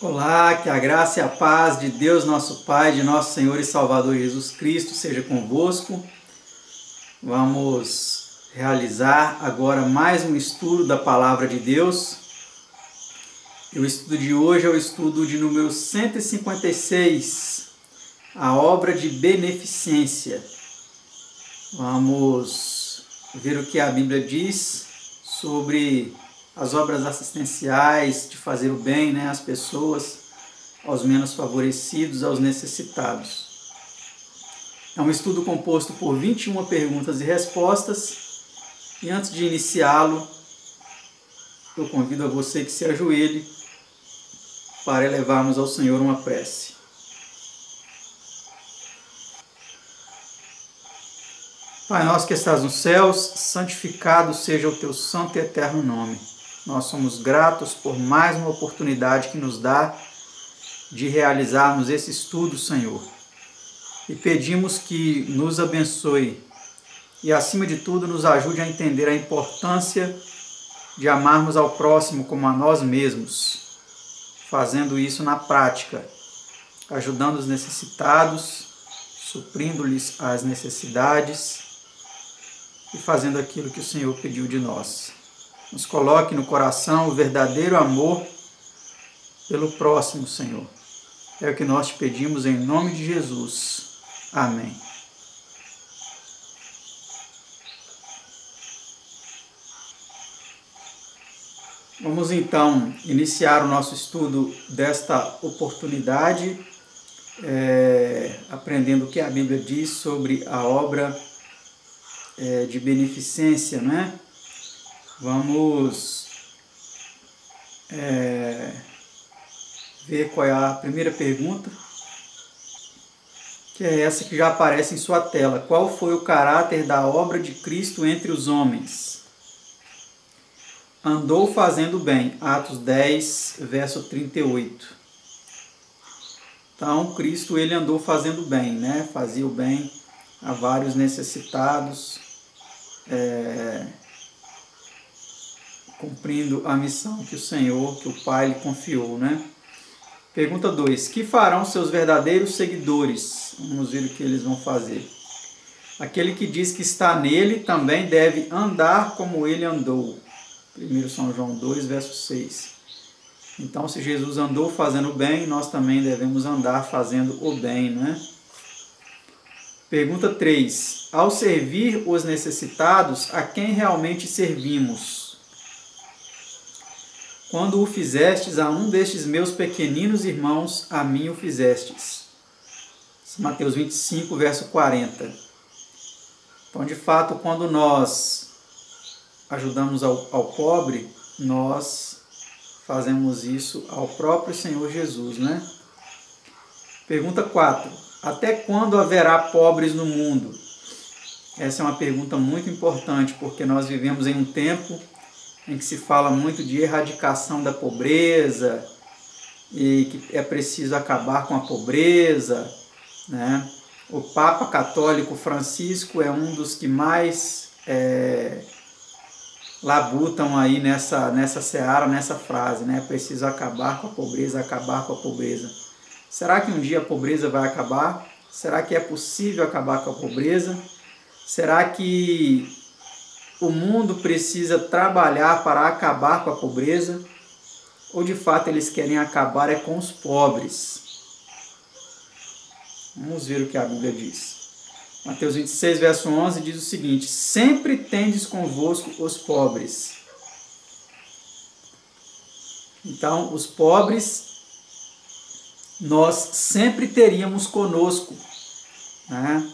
Olá, que a graça e a paz de Deus, nosso Pai, de nosso Senhor e Salvador Jesus Cristo, seja convosco. Vamos realizar agora mais um estudo da Palavra de Deus. E o estudo de hoje é o estudo de número 156, a obra de beneficência. Vamos ver o que a Bíblia diz sobre as obras assistenciais, de fazer o bem, às pessoas, aos menos favorecidos, aos necessitados. É um estudo composto por 21 perguntas e respostas, e antes de iniciá-lo, eu convido a você que se ajoelhe para elevarmos ao Senhor uma prece. Pai nosso que estás nos céus, santificado seja o teu santo e eterno nome. Nós somos gratos por mais uma oportunidade que nos dá de realizarmos esse estudo, Senhor. E pedimos que nos abençoe e, acima de tudo, nos ajude a entender a importância de amarmos ao próximo como a nós mesmos, fazendo isso na prática, ajudando os necessitados, suprindo-lhes as necessidades e fazendo aquilo que o Senhor pediu de nós. Nos coloque no coração o verdadeiro amor pelo próximo, Senhor. É o que nós te pedimos em nome de Jesus. Amém. Vamos então iniciar o nosso estudo desta oportunidade, aprendendo o que a Bíblia diz sobre a obra de beneficência, né? Vamos ver qual é a primeira pergunta, que é essa que já aparece em sua tela. Qual foi o caráter da obra de Cristo entre os homens? Andou fazendo bem. Atos 10, verso 38. Então, Cristo, ele andou fazendo bem, né? Fazia o bem a vários necessitados, cumprindo a missão que o Senhor, que o Pai lhe confiou, né? Pergunta 2. Que farão seus verdadeiros seguidores? Vamos ver o que eles vão fazer. Aquele que diz que está nele também deve andar como ele andou. 1 São João 2, verso 6. Então, se Jesus andou fazendo o bem, nós também devemos andar fazendo o bem, né? Pergunta 3. Ao servir os necessitados, a quem realmente servimos? Quando o fizestes a um destes meus pequeninos irmãos, a mim o fizestes. Mateus 25, verso 40. Então, de fato, quando nós ajudamos ao pobre, nós fazemos isso ao próprio Senhor Jesus, né? Pergunta 4. Até quando haverá pobres no mundo? Essa é uma pergunta muito importante, porque nós vivemos em um tempo em que se fala muito de erradicação da pobreza e que é preciso acabar com a pobreza, né? O Papa Católico Francisco é um dos que mais labutam aí nessa seara, nessa frase, né? É preciso acabar com a pobreza, acabar com a pobreza. Será que um dia a pobreza vai acabar? Será que é possível acabar com a pobreza? Será que o mundo precisa trabalhar para acabar com a pobreza? Ou de fato eles querem acabar com os pobres? Vamos ver o que a Bíblia diz. Mateus 26, verso 11 diz o seguinte: sempre tendes convosco os pobres. Então, os pobres nós sempre teríamos conosco, né?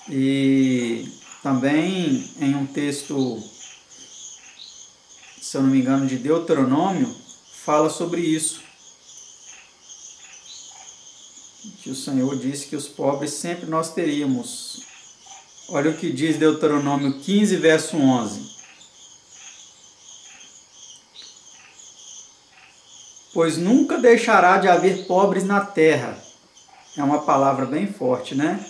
E também em um texto, se eu não me engano, de Deuteronômio, fala sobre isso. Que o Senhor disse que os pobres sempre nós teríamos. Olha o que diz Deuteronômio 15, verso 11. Pois nunca deixará de haver pobres na terra. É uma palavra bem forte, né?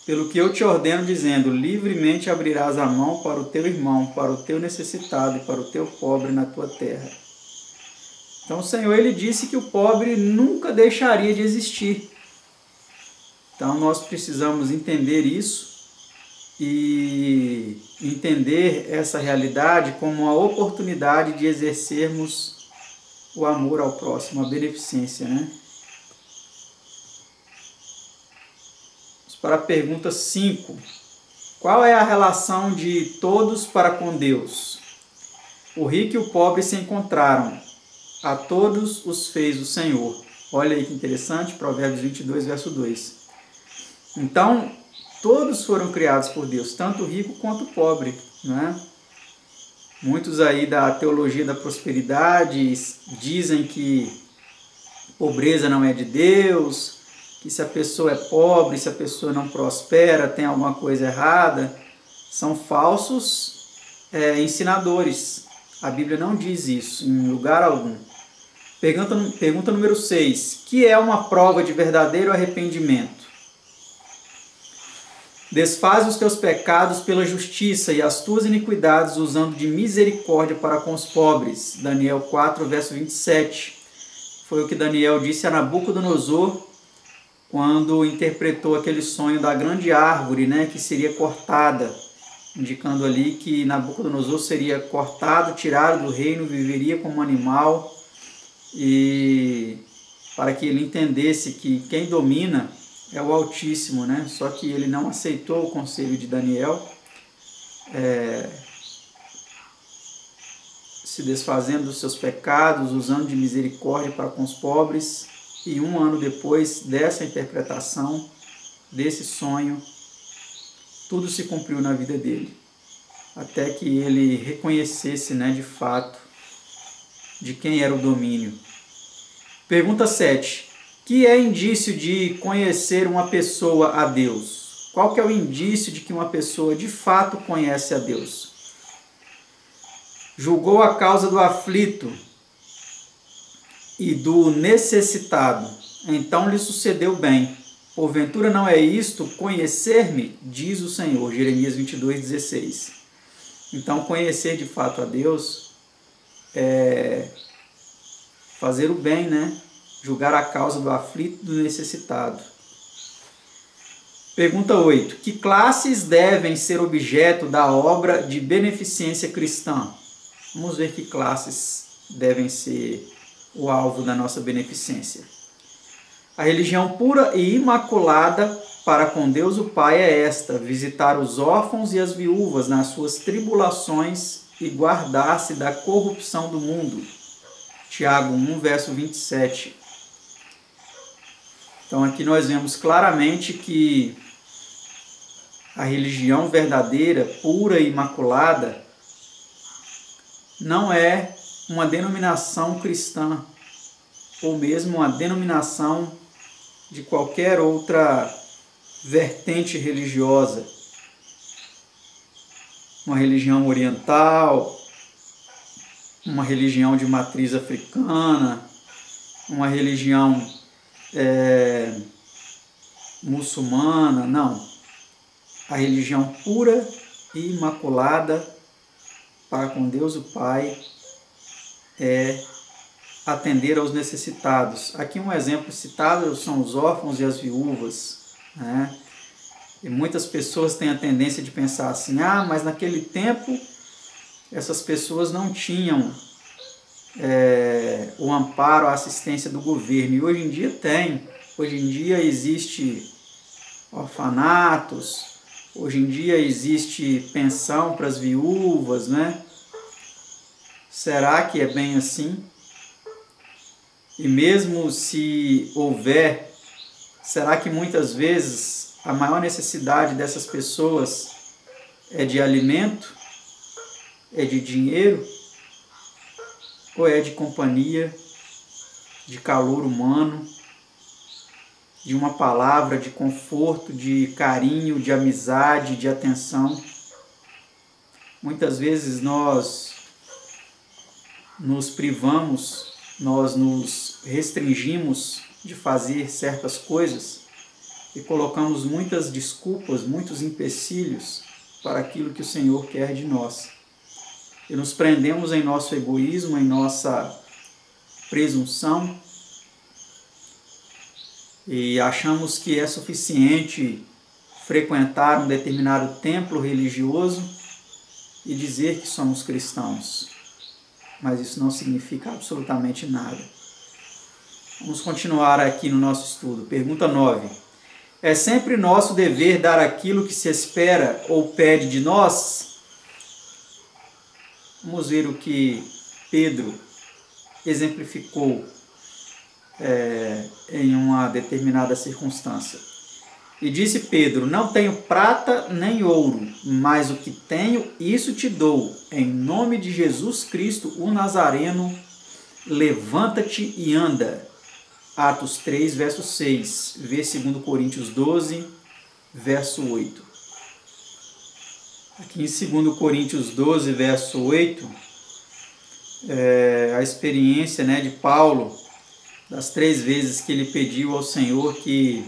Pelo que eu te ordeno, dizendo, livremente abrirás a mão para o teu irmão, para o teu necessitado e para o teu pobre na tua terra. Então o Senhor ele disse que o pobre nunca deixaria de existir. Então nós precisamos entender isso e entender essa realidade como uma oportunidade de exercermos o amor ao próximo, a beneficência, né? Vamos para a pergunta 5. Qual é a relação de todos para com Deus? O rico e o pobre se encontraram. A todos os fez o Senhor. Olha aí que interessante, Provérbios 22, verso 2. Então, todos foram criados por Deus, tanto o rico quanto o pobre, né? Muitos aí da teologia da prosperidade dizem que pobreza não é de Deus, que se a pessoa é pobre, se a pessoa não prospera, tem alguma coisa errada. São falsos ensinadores. A Bíblia não diz isso em lugar algum. Pergunta número 6. Que é uma prova de verdadeiro arrependimento? Desfaz os teus pecados pela justiça e as tuas iniquidades usando de misericórdia para com os pobres. Daniel 4, verso 27. Foi o que Daniel disse a Nabucodonosor quando interpretou aquele sonho da grande árvore, né, que seria cortada, indicando ali que Nabucodonosor seria cortado, tirado do reino, viveria como animal, e para que ele entendesse que quem domina é o Altíssimo, né? Só que ele não aceitou o conselho de Daniel, se desfazendo dos seus pecados, usando de misericórdia para com os pobres, e 1 ano depois dessa interpretação, desse sonho, tudo se cumpriu na vida dele, até que ele reconhecesse, né, de fato, de quem era o domínio. Pergunta 7. Que é indício de conhecer uma pessoa a Deus? Qual que é o indício de que uma pessoa de fato conhece a Deus? Julgou a causa do aflito e do necessitado, então lhe sucedeu bem. Porventura não é isto conhecer-me, diz o Senhor. Jeremias 22, 16. Então conhecer de fato a Deus é fazer o bem, né? Julgar a causa do aflito e do necessitado. Pergunta 8. Que classes devem ser objeto da obra de beneficência cristã? Vamos ver que classes devem ser o alvo da nossa beneficência. A religião pura e imaculada para com Deus o Pai é esta: visitar os órfãos e as viúvas nas suas tribulações e guardar-se da corrupção do mundo. Tiago 1, verso 27. Então aqui nós vemos claramente que a religião verdadeira, pura e imaculada, não é uma denominação cristã, ou mesmo uma denominação de qualquer outra vertente religiosa. Uma religião oriental, uma religião de matriz africana, uma religião muçulmana, não. A religião pura e imaculada para com Deus o Pai é atender aos necessitados. Aqui um exemplo citado são os órfãos e as viúvas, né? E muitas pessoas têm a tendência de pensar assim: mas naquele tempo essas pessoas não tinham o amparo, a assistência do governo, e hoje em dia tem. Hoje em dia existe orfanatos, hoje em dia existe pensão para as viúvas, né? Será que é bem assim? E mesmo se houver, será que muitas vezes a maior necessidade dessas pessoas é de alimento? É de dinheiro? Ou é de companhia, de calor humano, de uma palavra, de conforto, de carinho, de amizade, de atenção? Muitas vezes nós nos privamos, nós nos restringimos de fazer certas coisas e colocamos muitas desculpas, muitos empecilhos para aquilo que o Senhor quer de nós. E nos prendemos em nosso egoísmo, em nossa presunção e achamos que é suficiente frequentar um determinado templo religioso e dizer que somos cristãos. Mas isso não significa absolutamente nada. Vamos continuar aqui no nosso estudo. Pergunta 9. É sempre nosso dever dar aquilo que se espera ou pede de nós? Vamos ver o que Pedro exemplificou em uma determinada circunstância. E disse Pedro: não tenho prata nem ouro, mas o que tenho, isso te dou. Em nome de Jesus Cristo, o Nazareno, levanta-te e anda. Atos 3, verso 6. Vê 2 Coríntios 12, verso 8. Aqui em 2 Coríntios 12, verso 8, a experiência, de Paulo, das 3 vezes que ele pediu ao Senhor que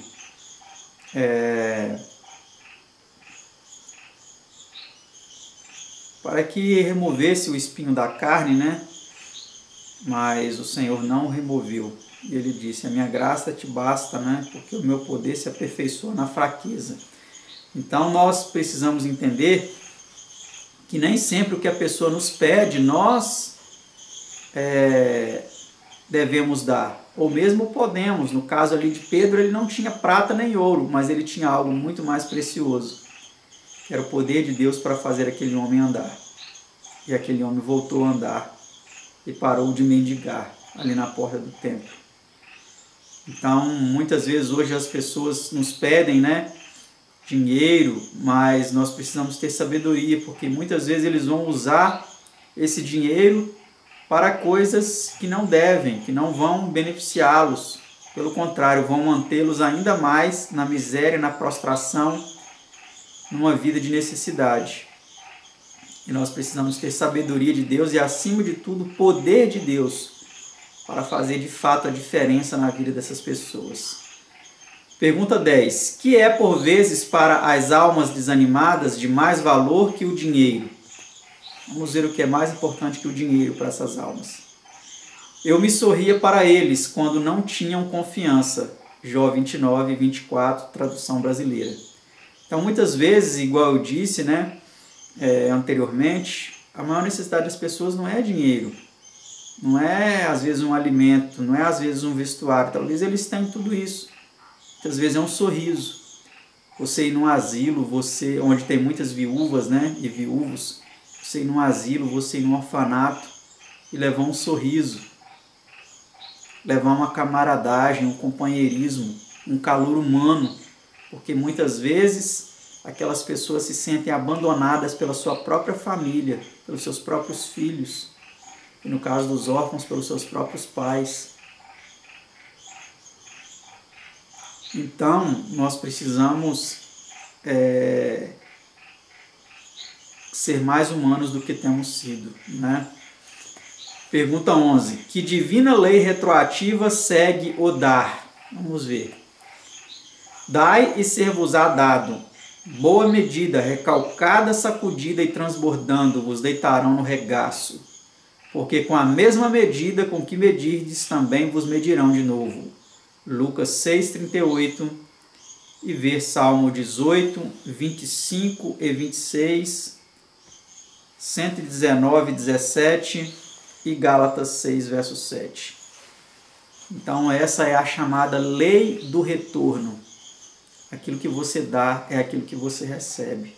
para que removesse o espinho da carne, mas o Senhor não removeu. E ele disse: a minha graça te basta, porque o meu poder se aperfeiçoa na fraqueza. Então nós precisamos entender que nem sempre o que a pessoa nos pede, nós devemos dar. Ou mesmo podemos. No caso ali de Pedro, ele não tinha prata nem ouro, mas ele tinha algo muito mais precioso. Era o poder de Deus para fazer aquele homem andar. E aquele homem voltou a andar e parou de mendigar ali na porta do templo. Então, muitas vezes hoje as pessoas nos pedem, dinheiro, mas nós precisamos ter sabedoria, porque muitas vezes eles vão usar esse dinheiro para coisas que não devem, que não vão beneficiá-los. Pelo contrário, vão mantê-los ainda mais na miséria, na prostração, numa vida de necessidade. E nós precisamos ter sabedoria de Deus e, acima de tudo, poder de Deus para fazer de fato a diferença na vida dessas pessoas. Pergunta 10. Que é por vezes para as almas desanimadas de mais valor que o dinheiro? Vamos ver o que é mais importante que o dinheiro para essas almas. Eu me sorria para eles quando não tinham confiança. Jó 29, 24, tradução brasileira. Então, muitas vezes, igual eu disse, anteriormente, a maior necessidade das pessoas não é dinheiro. Não é, às vezes, um alimento, não é, às vezes, um vestuário. Talvez eles tenham tudo isso. Muitas vezes é um sorriso. Você ir num asilo, onde tem muitas viúvas, e viúvos, você ir num asilo, você ir num orfanato e levar um sorriso, levar uma camaradagem, um companheirismo, um calor humano, porque muitas vezes aquelas pessoas se sentem abandonadas pela sua própria família, pelos seus próprios filhos, e no caso dos órfãos, pelos seus próprios pais. Então, nós precisamos ser mais humanos do que temos sido, Pergunta 11. Que divina lei retroativa segue o dar? Vamos ver. Dai e ser-vos-á dado. Boa medida, recalcada, sacudida e transbordando, vos deitarão no regaço. Porque com a mesma medida com que medirdes, também vos medirão de novo. Lucas 6,38 e ver Salmo 18, 25 e 26, 119, 17 e Gálatas 6, verso 7. Então essa é a chamada lei do retorno. Aquilo que você dá é aquilo que você recebe.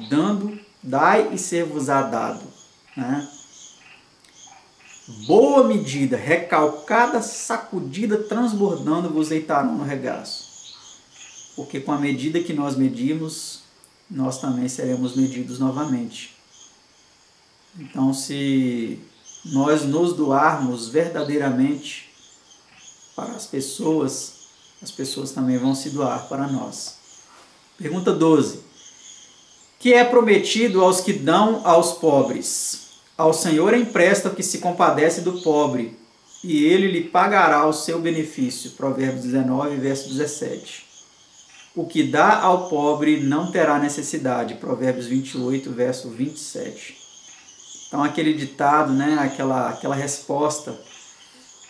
Dando, dai e ser-vos-á dado. Boa medida, recalcada, sacudida, transbordando, vos deitarão no regaço. Porque com a medida que nós medimos, nós também seremos medidos novamente. Então, se nós nos doarmos verdadeiramente para as pessoas também vão se doar para nós. Pergunta 12. Que é prometido aos que dão aos pobres? Ao Senhor empresta o que se compadece do pobre, e ele lhe pagará o seu benefício. Provérbios 19, verso 17. O que dá ao pobre não terá necessidade. Provérbios 28, verso 27. Então aquele ditado, né, aquela resposta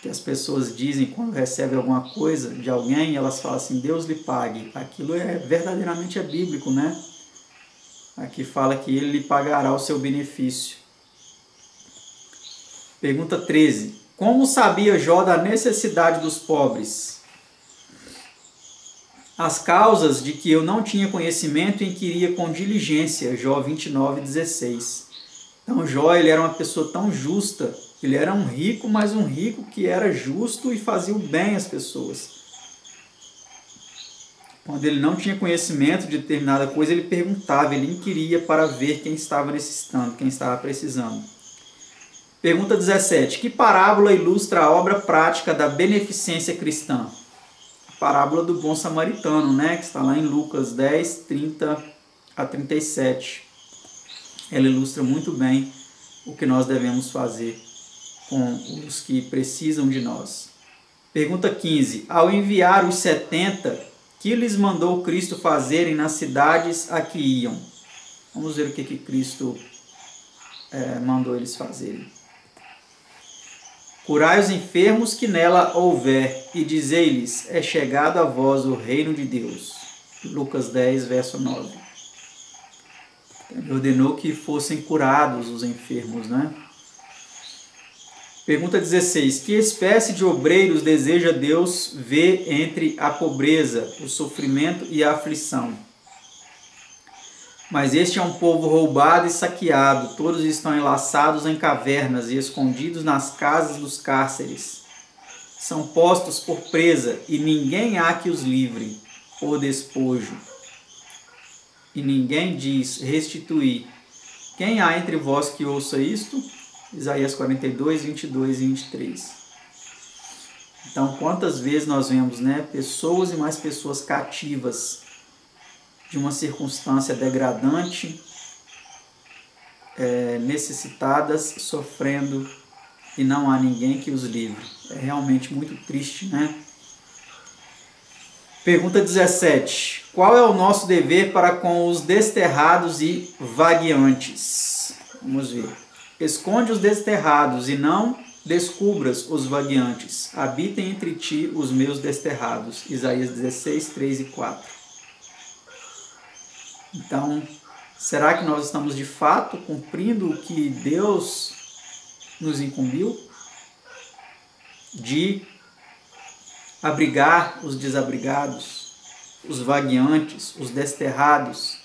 que as pessoas dizem quando recebem alguma coisa de alguém, elas falam assim, Deus lhe pague. Aquilo verdadeiramente é bíblico, né? Aqui fala que ele lhe pagará o seu benefício. Pergunta 13. Como sabia Jó da necessidade dos pobres? As causas de que eu não tinha conhecimento inquiria com diligência. Jó 29:16. Então Jó, ele era uma pessoa tão justa. Ele era um rico, mas um rico que era justo e fazia o bem às pessoas. Quando ele não tinha conhecimento de determinada coisa, ele perguntava, ele inquiria para ver quem estava necessitando, quem estava precisando. Pergunta 17. Que parábola ilustra a obra prática da beneficência cristã? A parábola do bom samaritano, né? Que está lá em Lucas 10, 30 a 37. Ela ilustra muito bem o que nós devemos fazer com os que precisam de nós. Pergunta 15. Ao enviar os 70, que lhes mandou Cristo fazerem nas cidades a que iam? Vamos ver o que Cristo mandou eles fazerem. Curai os enfermos que nela houver, e dizei-lhes, é chegado a vós o reino de Deus. Lucas 10, verso 9. Ele ordenou que fossem curados os enfermos, né? Pergunta 16. Que espécie de obreiros deseja Deus ver entre a pobreza, o sofrimento e a aflição? Mas este é um povo roubado e saqueado, todos estão enlaçados em cavernas e escondidos nas casas dos cárceres. São postos por presa e ninguém há que os livre, por despojo. E ninguém diz, restituir. Quem há entre vós que ouça isto? Isaías 42, 22 e 23. Então, quantas vezes nós vemos, né, pessoas e mais pessoas cativas de uma circunstância degradante, necessitadas, sofrendo, e não há ninguém que os livre. É realmente muito triste, né? Pergunta 17. Qual é o nosso dever para com os desterrados e vagueantes? Vamos ver. Esconde os desterrados e não descubras os vagueantes. Habitem entre ti os meus desterrados. Isaías 16, 3 e 4. Então, será que nós estamos de fato cumprindo o que Deus nos incumbiu? De abrigar os desabrigados, os vagueantes, os desterrados,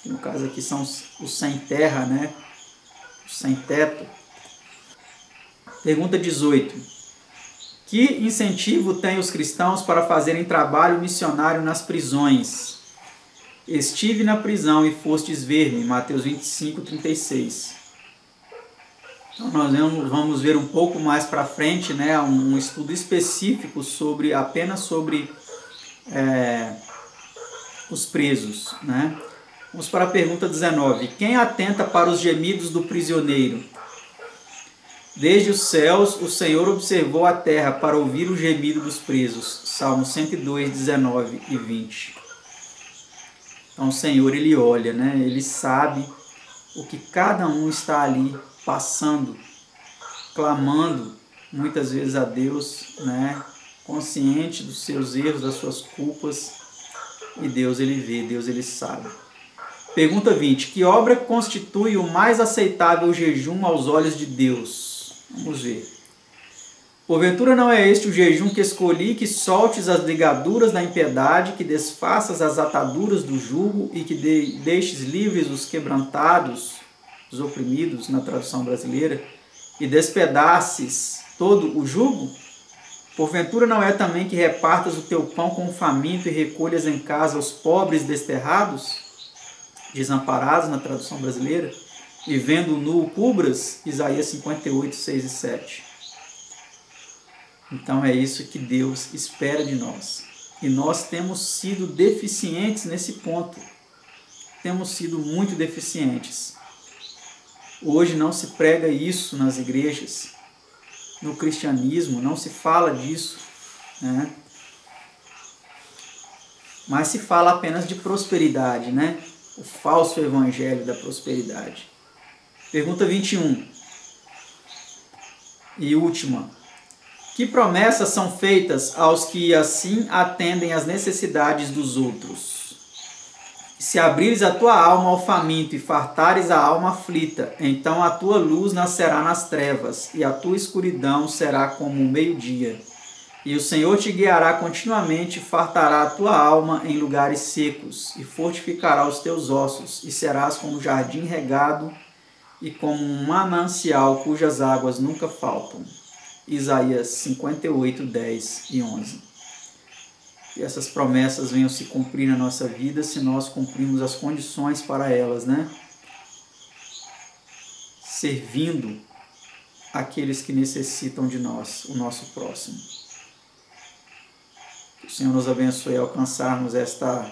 que no caso aqui são os sem terra, né? Os sem teto. Pergunta 18. Que incentivo têm os cristãos para fazerem trabalho missionário nas prisões? Estive na prisão e fostes ver-me, Mateus 25, 36. Então nós vamos ver um pouco mais para frente, né, um estudo específico apenas sobre os presos, né? Vamos para a pergunta 19. Quem atenta para os gemidos do prisioneiro? Desde os céus o Senhor observou a terra para ouvir o gemido dos presos. Salmo 102, 19 e 20. Então o Senhor, ele olha, né? Ele sabe o que cada um está ali passando, clamando muitas vezes a Deus, né? Consciente dos seus erros, das suas culpas, e Deus ele vê, Deus ele sabe. Pergunta 20. Que obra constitui o mais aceitável jejum aos olhos de Deus? Vamos ver. Porventura não é este o jejum que escolhi, que soltes as ligaduras da impiedade, que desfaças as ataduras do jugo e que deixes livres os quebrantados, os oprimidos, na tradução brasileira, e despedaces todo o jugo? Porventura não é também que repartas o teu pão com o faminto e recolhas em casa os pobres desterrados, desamparados, na tradução brasileira, e vendo nu o cubras? Isaías 58, 6 e 7. Então é isso que Deus espera de nós. E nós temos sido deficientes nesse ponto. Temos sido muito deficientes. Hoje não se prega isso nas igrejas. No cristianismo não se fala disso, né? Mas se fala apenas de prosperidade, né? O falso evangelho da prosperidade. Pergunta 21. E última, que promessas são feitas aos que assim atendem às necessidades dos outros? Se abrires a tua alma ao faminto e fartares a alma aflita, então a tua luz nascerá nas trevas, e a tua escuridão será como o meio-dia. E o Senhor te guiará continuamente, fartará a tua alma em lugares secos, e fortificará os teus ossos, e serás como um jardim regado, e como um manancial cujas águas nunca faltam. Isaías 58, 10 e 11. Que essas promessas venham se cumprir na nossa vida se nós cumprirmos as condições para elas, né? Servindo aqueles que necessitam de nós, o nosso próximo. Que o Senhor nos abençoe a alcançarmos esta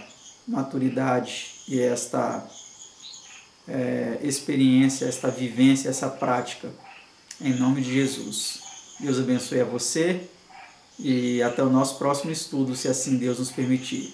maturidade e esta experiência, esta vivência, essa prática, em nome de Jesus. Deus abençoe a você. E até o nosso próximo estudo, se assim Deus nos permitir.